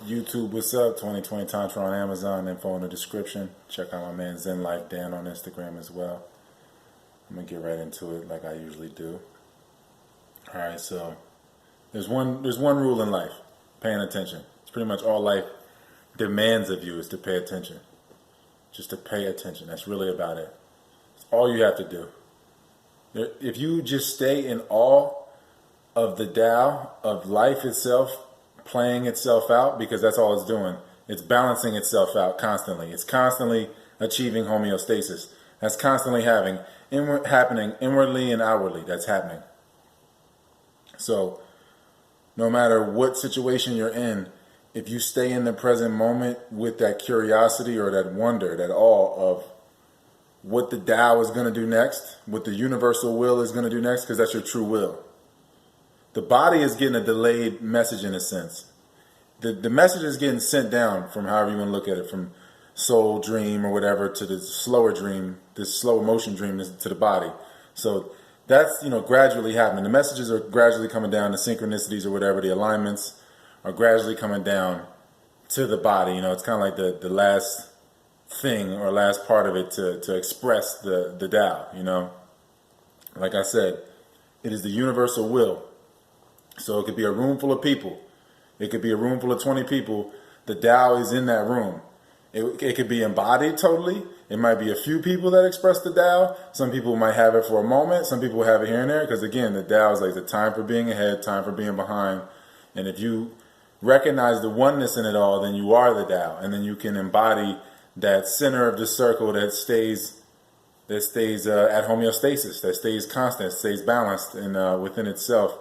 YouTube, what's up? 2020 Tantra on Amazon, info in the description. Check out my man Zen Life Dan on Instagram as well. I'm gonna get right into it like I usually do. Alright, so there's one rule in life, paying attention. It's pretty much all life demands of you is to pay attention. Just to pay attention. That's really about it. It's all you have to do. If you just stay in awe of the Tao, of life itself, playing itself out, because that's all it's doing. It's balancing itself out constantly. It's constantly achieving homeostasis. That's constantly happening inwardly and outwardly. That's happening. So no matter what situation you're in, if you stay in the present moment with that curiosity or that wonder, that awe of what the Tao is going to do next, what the universal will is going to do next, because that's your true will. The body is getting a delayed message in a sense. The message is getting sent down from however you want to look at it, from soul dream or whatever to the slower dream, this slow motion dream to the body. So that's, gradually happening. The messages are gradually coming down, the synchronicities or whatever, the alignments are gradually coming down to the body. It's kind of like the last thing or last part of it to express the Tao, Like I said, it is the universal will. So it could be a room full of people. It could be a room full of 20 people. The Tao is in that room. It could be embodied totally. It might be a few people that express the Tao. Some people might have it for a moment. Some people have it here and there. Because again, the Tao is like the time for being ahead, time for being behind. And if you recognize the oneness in it all, then you are the Tao. And then you can embody that center of the circle that stays at homeostasis, that stays constant, stays balanced and within itself.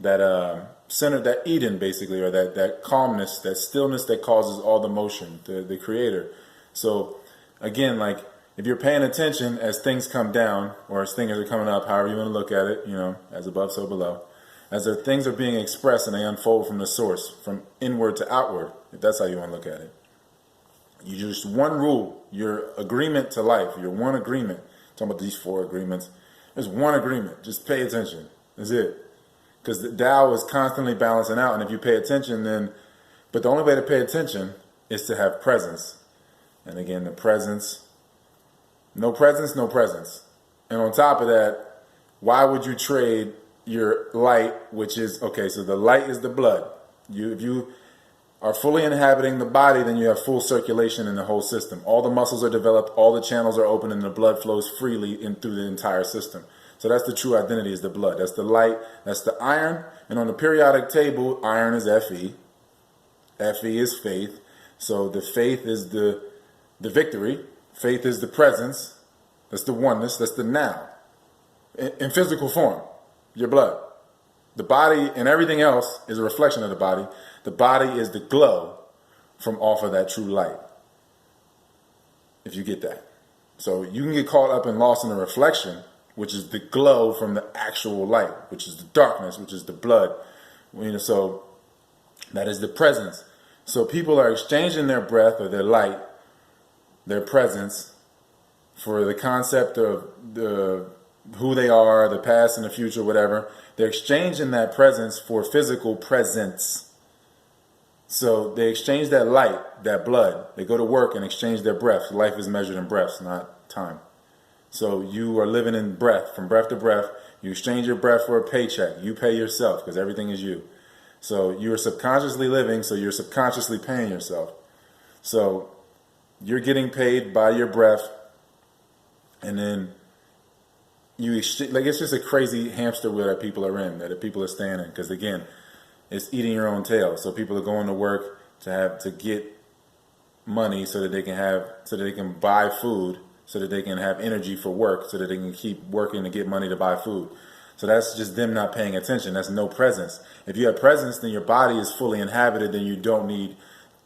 That center, that Eden basically, or that calmness, that stillness that causes all the motion, the creator. So again, like if you're paying attention as things come down or as things are coming up, however you want to look at it, as above, so below, as the things are being expressed and they unfold from the source, from inward to outward, if that's how you want to look at it. You just one rule, your agreement to life, your one agreement. Talking about these 4 agreements. There's one agreement. Just pay attention. That's it. Because the Tao is constantly balancing out, and if you pay attention, but the only way to pay attention is to have presence. And again, no presence, no presence. And on top of that, why would you trade your light, which is, okay, so the light is the blood. If you are fully inhabiting the body, then you have full circulation in the whole system. All the muscles are developed, all the channels are open, and the blood flows freely through the entire system. So that's the true identity, is the blood. That's the light, that's the iron. And on the periodic table, iron is Fe. Fe is faith. So the faith is the victory. Faith is the presence. That's the oneness. That's the now. In physical form, your blood. The body and everything else is a reflection of the body. The body is the glow from off of that true light. If you get that. So you can get caught up and lost in the reflection, which is the glow from the actual light, which is the darkness, which is the blood. So that is the presence. So people are exchanging their breath or their light, their presence, for the concept of who they are, the past and the future, whatever. They're exchanging that presence for physical presence. So they exchange that light, that blood. They go to work and exchange their breath. Life is measured in breaths, not time. So you are living in breath, from breath to breath. You exchange your breath for a paycheck. You pay yourself because everything is you. So you're subconsciously living, so you're subconsciously paying yourself. So you're getting paid by your breath, and then it's just a crazy hamster wheel that people are in, that people are staying in. Because again, it's eating your own tail. So people are going to work to get money so that they can buy food, so that they can have energy for work, so that they can keep working to get money to buy food. So that's just them not paying attention. That's no presence. If you have presence, then your body is fully inhabited, then you don't need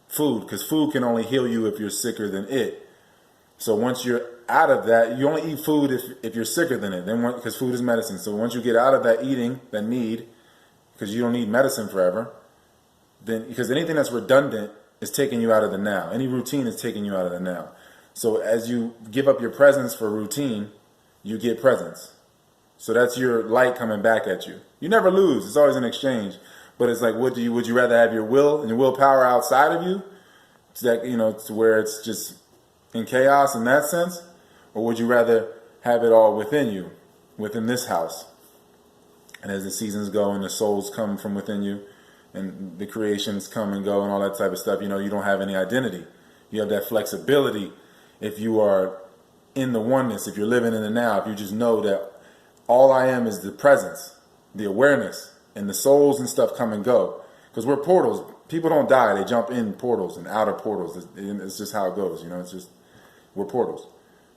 food, because food can only heal you if you're sicker than it. So once you're out of that, you only eat food if you're sicker than it, because food is medicine. So once you get out of that eating, that need, because you don't need medicine forever, then because anything that's redundant is taking you out of the now. Any routine is taking you out of the now. So as you give up your presence for routine, you get presence. So that's your light coming back at you. You never lose. It's always an exchange. But it's like, would you rather have your will and your willpower outside of you, to that, to where it's just in chaos in that sense, or would you rather have it all within you, within this house? And as the seasons go and the souls come from within you, and the creations come and go and all that type of stuff, you don't have any identity. You have that flexibility if you are in the oneness, if you're living in the now, if you just know that all I am is the presence, the awareness, and the souls and stuff come and go. Because we're portals. People don't die. They jump in portals and out of portals. It's just how it goes. It's just, we're portals.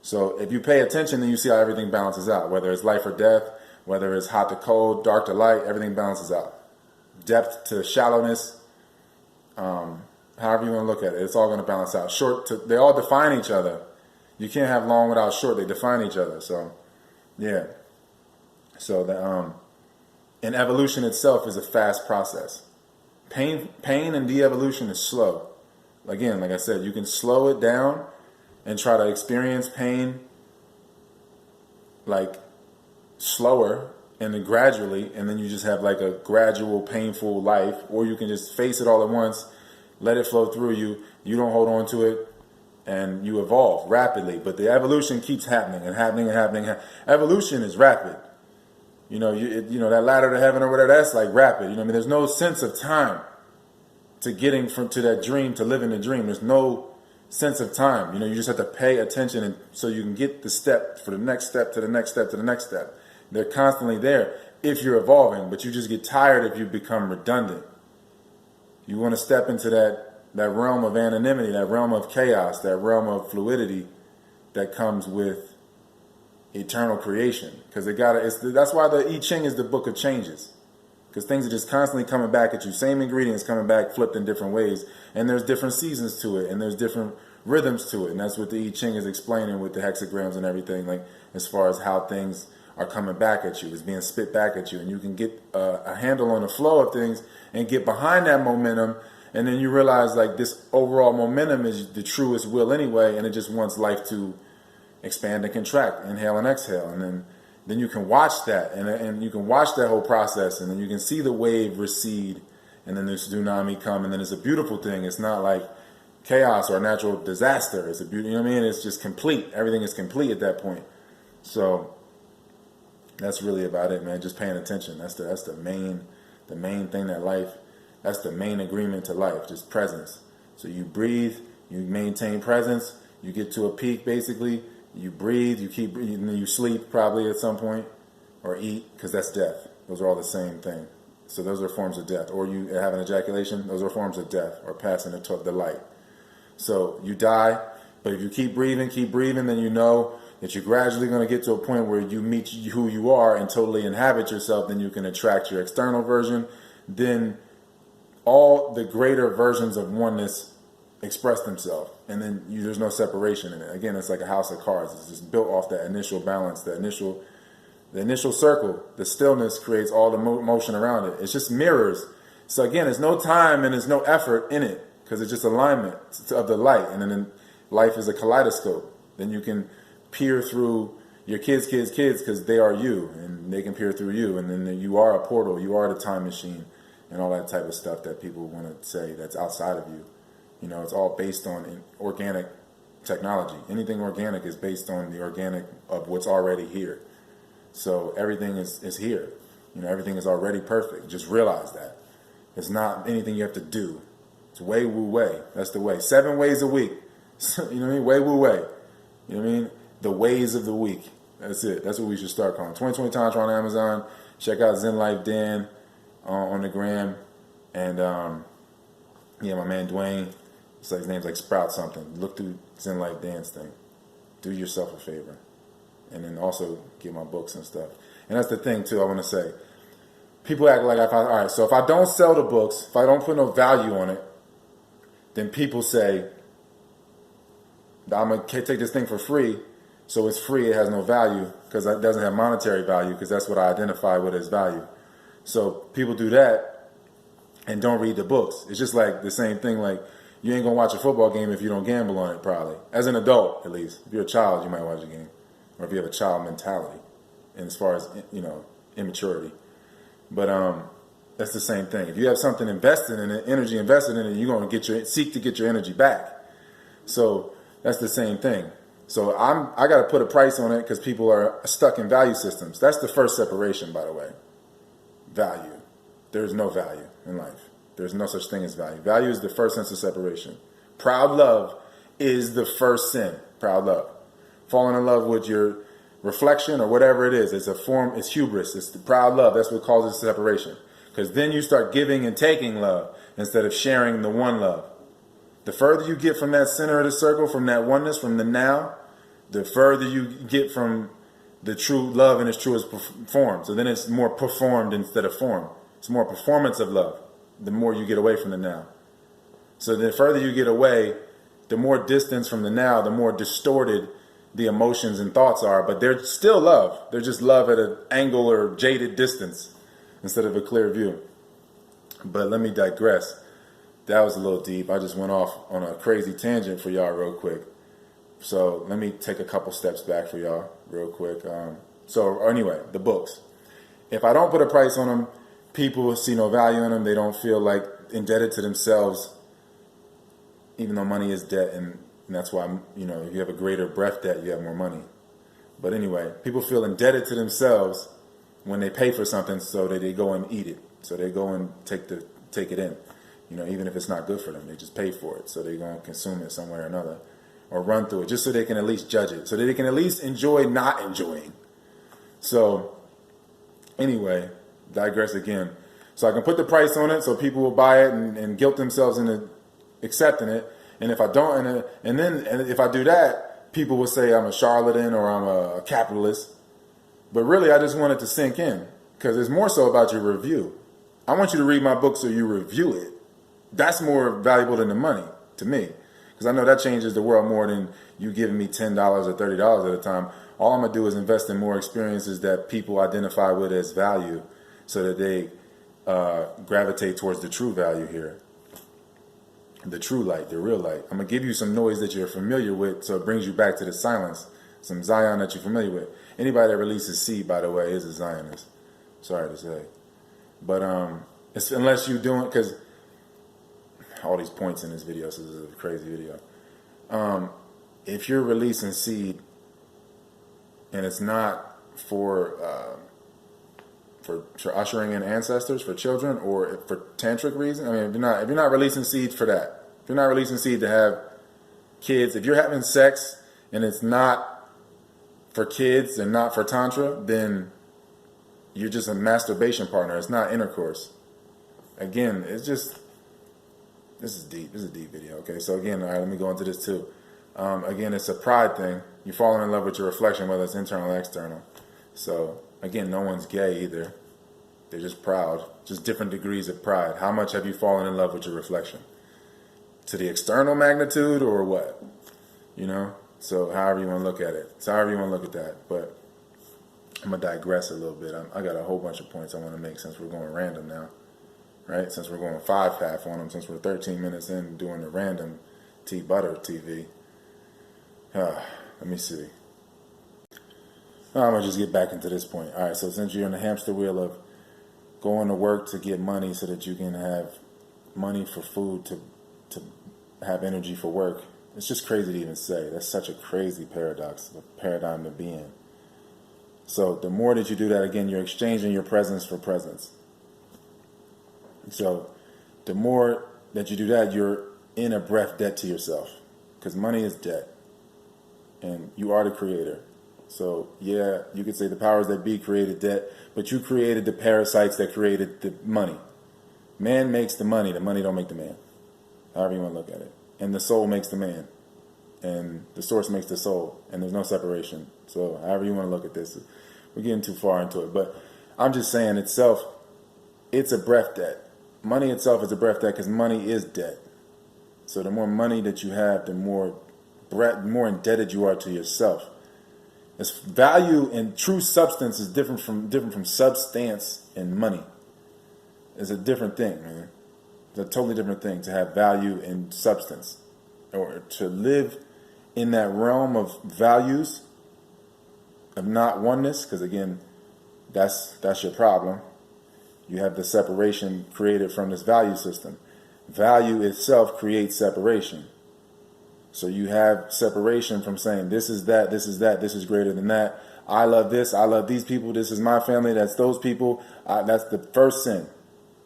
So if you pay attention, then you see how everything balances out. Whether it's life or death, whether it's hot to cold, dark to light, everything balances out. Depth to shallowness, however you want to look at it, it's all going to balance out. They all define each other. You can't have long without short. They define each other. So, yeah. So and evolution itself is a fast process. Pain and de-evolution is slow. Again, like I said, you can slow it down and try to experience pain like slower and then gradually, and then you just have like a gradual painful life, or you can just face it all at once, let it flow through you, you don't hold on to it, and you evolve rapidly. But the evolution keeps happening and happening and happening. Evolution is rapid. That ladder to heaven or whatever, that's like rapid. There's no sense of time to getting to that dream, to living the dream. There's no sense of time. You just have to pay attention, and so you can get the step for the next step to the next step to the next step. They're constantly there if you're evolving, but you just get tired if you become redundant. You want to step into that realm of anonymity, that realm of chaos, that realm of fluidity that comes with eternal creation. Because that's why the I Ching is the book of changes. Because things are just constantly coming back at you. Same ingredients coming back, flipped in different ways. And there's different seasons to it, and there's different rhythms to it. And that's what the I Ching is explaining with the hexagrams and everything, like as far as how things are coming back at you, it's being spit back at you, and you can get a handle on the flow of things and get behind that momentum, and then you realize like this overall momentum is the truest will anyway, and it just wants life to expand and contract, inhale and exhale, and then you can watch that, and you can watch that whole process, and then you can see the wave recede, and then this tsunami come, and then it's a beautiful thing. It's not like chaos or a natural disaster. It's a beauty, It's just complete. Everything is complete at that point. So that's really about it, man. Just paying attention. That's the main thing that life. That's the main agreement to life. Just presence. So you breathe, you maintain presence. You get to a peak, basically. You breathe, you keep breathing, and then you sleep probably at some point, or eat, because that's death. Those are all the same thing. So those are forms of death. Or you have an ejaculation. Those are forms of death, or passing the light. So you die, but if you keep breathing, then you know that you're gradually going to get to a point where you meet who you are and totally inhabit yourself. Then you can attract your external version. Then all the greater versions of oneness express themselves, and then there's no separation in it. Again, it's like a house of cards. It's just built off that initial balance, the initial circle. The stillness creates all the motion around it. It's just mirrors. So again, there's no time and there's no effort in it, because it's just alignment of the light. And then life is a kaleidoscope. Then you can peer through your kids, because they are you, and they can peer through you, and then you are a portal, you are the time machine, and all that type of stuff that people want to say that's outside of you. It's all based on organic technology. Anything organic is based on the organic of what's already here. So everything is here. Everything is already perfect. Just realize that. It's not anything you have to do. It's way woo way. That's the way. 7 ways a week. Way woo way. The ways of the week. That's it. That's what we should start calling. 2020 Tantra on Amazon. Check out Zen Life Dan on the gram. And my man Dwayne. His name's like Sprout something. Look through Zen Life Dan's thing. Do yourself a favor. And then also get my books and stuff. And that's the thing too, I want to say. People act like, so if I don't sell the books, if I don't put no value on it, then people say, I'm going to take this thing for free, so it's free, it has no value, because it doesn't have monetary value, because that's what I identify with as value. So people do that and don't read the books. It's just like the same thing, like you ain't going to watch a football game if you don't gamble on it, probably. As an adult, at least. If you're a child, you might watch a game. Or if you have a child mentality, and as far as, immaturity. But That's the same thing. If you have something invested in it, energy invested in it, you're going to seek to get your energy back. So that's the same thing. So I got to put a price on it because people are stuck in value systems. That's the first separation, by the way. Value. There's no value in life. There's no such thing as value. Value is the first sense of separation. Proud love is the first sin. Proud love. Falling in love with your reflection or whatever it is. It's a form, it's hubris. It's the proud love. That's what causes separation. Because then you start giving and taking love instead of sharing the one love. The further you get from that center of the circle, from that oneness, from the now, the further you get from the true love in its truest form. So then it's more performed instead of form. It's more performance of love, the more you get away from the now. So the further you get away, the more distance from the now, the more distorted the emotions and thoughts are. But they're still love. They're just love at an angle or jaded distance instead of a clear view. But let me digress. That was a little deep. I just went off on a crazy tangent for y'all real quick. So let me take a couple steps back for y'all real quick. So anyway, the books. If I don't put a price on them, people see no value in them. They don't feel like indebted to themselves, even though money is debt. And that's why, if you have a greater breath debt, you have more money. But anyway, people feel indebted to themselves when they pay for something, so that they go and eat it. So they go and take it in. Even if it's not good for them, they just pay for it. So they're going to consume it some way or another, or run through it just so they can at least judge it, so that they can at least enjoy not enjoying. So anyway, digress again. So I can put the price on it so people will buy it and guilt themselves into accepting it. And if I don't, and if I do that, people will say I'm a charlatan or I'm a capitalist. But really, I just want it to sink in, because it's more so about your review. I want you to read my book so you review it. That's more valuable than the money to me, because I know that changes the world more than you giving me $10 or $30 at a time. All I'm going to do is invest in more experiences that people identify with as value, so that they gravitate towards the true value here. The true light, the real light. I'm going to give you some noise that you're familiar with, so it brings you back to the silence. Some Zion that you're familiar with. Anybody that releases seed, by the way, is a Zionist. Sorry to say. But it's, unless you're doing, because all these points in this video, so this is a crazy video. If you're releasing seed and it's not for ushering in ancestors, for children, or for tantric reasons, I mean, if you're not releasing seeds for that, if you're not releasing seed to have kids, if you're having sex and it's not for kids and not for Tantra, then you're just a masturbation partner. It's not intercourse. Again, it's just, this is deep. This is a deep video. Okay, so again, all right, let me go into this too. Again, it's a pride thing. You're falling in love with your reflection, whether it's internal or external. So again, no one's gay either. They're just proud. Just different degrees of pride. How much have you fallen in love with your reflection? To the external magnitude or what? So however you want to look at it. So however you want to look at that. But I'm going to digress a little bit. I got a whole bunch of points I want to make, since we're going random now. Right? Since we're going 5-half on them. Since we're 13 minutes in doing the random Butter TV. Let me see. I'm going to just get back into this point. All right, so since you're in the hamster wheel of going to work to get money so that you can have money for food, to have energy for work, it's just crazy to even say. That's such a crazy paradox, a paradigm to be in. So the more that you do that, again, you're exchanging your presence for presence. So the more that you do that, you're in a breath debt to yourself, because money is debt and you are the creator. So yeah, you could say the powers that be created debt, but you created the parasites that created the money. Man makes the money don't make the man. However you want to look at it. And the soul makes the man. And the source makes the soul. And there's no separation. So however you want to look at this. We're getting too far into it. But I'm just saying itself, it's a breath debt. Money itself is a breath debt, because money is debt. So the more money that you have, the more indebted you are to yourself. Its value and true substance is different from substance and money. It's a different thing, man. It's a totally different thing to have value and substance, or to live in that realm of values of not oneness. Because again, that's your problem. You have the separation created from this value system. Value itself creates separation. So you have separation from saying this is that, this is that, this is greater than that. I love this, I love these people, this is my family, that's those people. That's the first sin.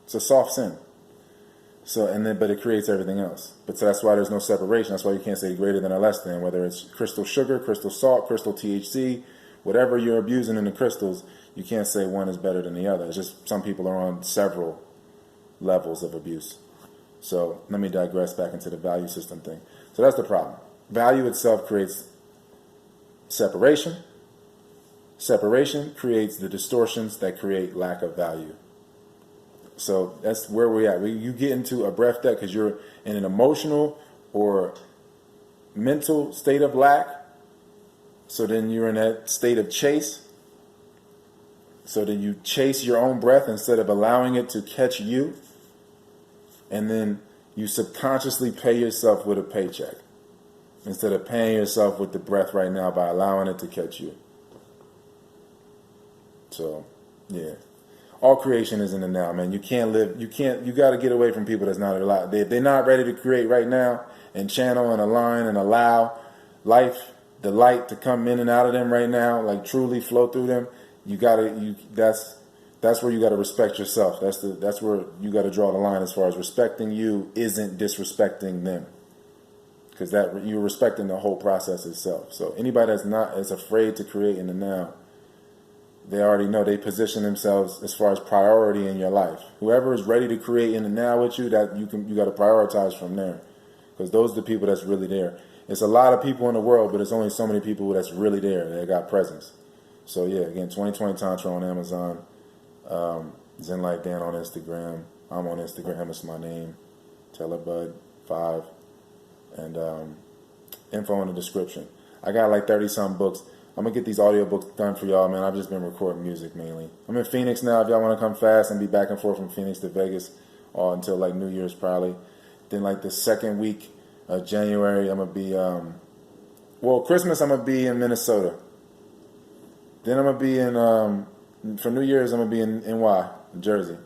It's a soft sin. So but it creates everything else. But so that's why there's no separation. That's why you can't say greater than or less than, whether it's crystal sugar, crystal salt, crystal THC, whatever you're abusing in the crystals, you can't say one is better than the other. It's just some people are on several levels of abuse. So let me digress back into the value system thing. So that's the problem. Value itself creates separation. Separation creates the distortions that create lack of value. So that's where we're at. You get into a breath debt because you're in an emotional or mental state of lack. So then you're in that state of chase. So then you chase your own breath instead of allowing it to catch you. And then you subconsciously pay yourself with a paycheck instead of paying yourself with the breath right now by allowing it to catch you. So, yeah. All creation is in the now, man. You got to get away from people that's not allowed. They're not ready to create right now and channel and align and allow life, the light to come in and out of them right now, like truly flow through them. That's where you got to respect yourself. That's where you got to draw the line as far as respecting you isn't disrespecting them. Because that you're respecting the whole process itself. So anybody that's afraid to create in the now, they already know they position themselves as far as priority in your life. Whoever is ready to create in the now with you, that you got to prioritize from there, because those are the people that's really there. It's a lot of people in the world, but it's only so many people that's really there. They got presence. So yeah, again, 2020 Tantra on Amazon, Zen Life Dan on Instagram. I'm on Instagram. It's my name, Telebud5, and info in the description. I got like 30-some books. I'm going to get these audiobooks done for y'all, man. I've just been recording music mainly. I'm in Phoenix now. If y'all want to come fast and be back and forth from Phoenix to Vegas until like New Year's probably. Then like the second week of January, I'm going to be, Christmas I'm going to be in Minnesota. Then I'm going to be for New Year's I'm going to be in NY, Jersey.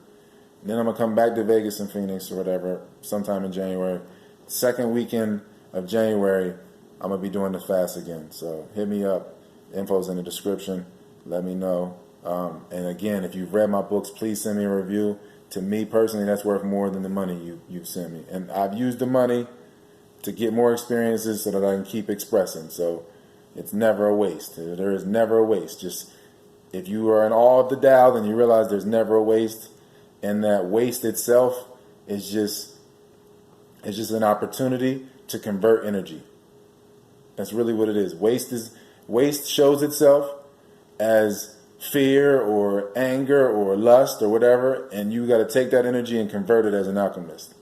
Then I'm going to come back to Vegas and Phoenix or whatever sometime in January. Second weekend of January, I'm going to be doing the fast again. So hit me up. Info's in the description. Let me know. And again, if you've read my books, please send me a review. To me personally, that's worth more than the money you've sent me. And I've used the money to get more experiences so that I can keep expressing. So it's never a waste. There is never a waste. Just if you are in awe of the Tao, then you realize there's never a waste. And that waste itself is just an opportunity to convert energy. That's really what it is. Waste shows itself as fear or anger or lust or whatever, and you got to take that energy and convert it as an alchemist.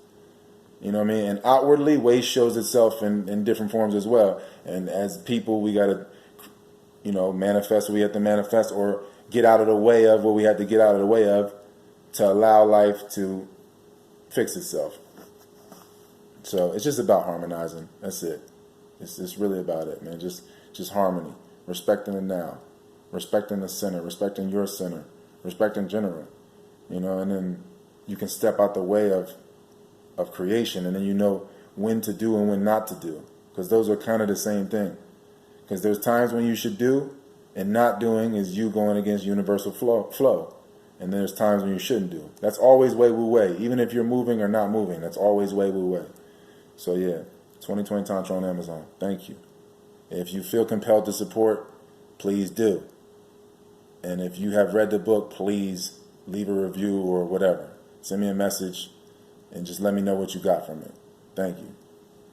You know what I mean? And outwardly, waste shows itself in different forms as well. And as people, we got to, manifest what we have to manifest or get out of the way of what we have to get out of the way of to allow life to fix itself. So it's just about harmonizing. That's it. It's really about it, man. Just harmony, respecting the now, respecting the center, respecting your center, respecting general, and then you can step out the way of creation, and then you know when to do and when not to do, because those are kind of the same thing. Because there's times when you should do, and not doing is you going against universal flow, and there's times when you shouldn't do. That's always way wu way, even if you're moving or not moving. That's always way wu way. So yeah, 2020 Tantra on Amazon. Thank you. If you feel compelled to support, please do. And if you have read the book, please leave a review or whatever. Send me a message and just let me know what you got from it. Thank you.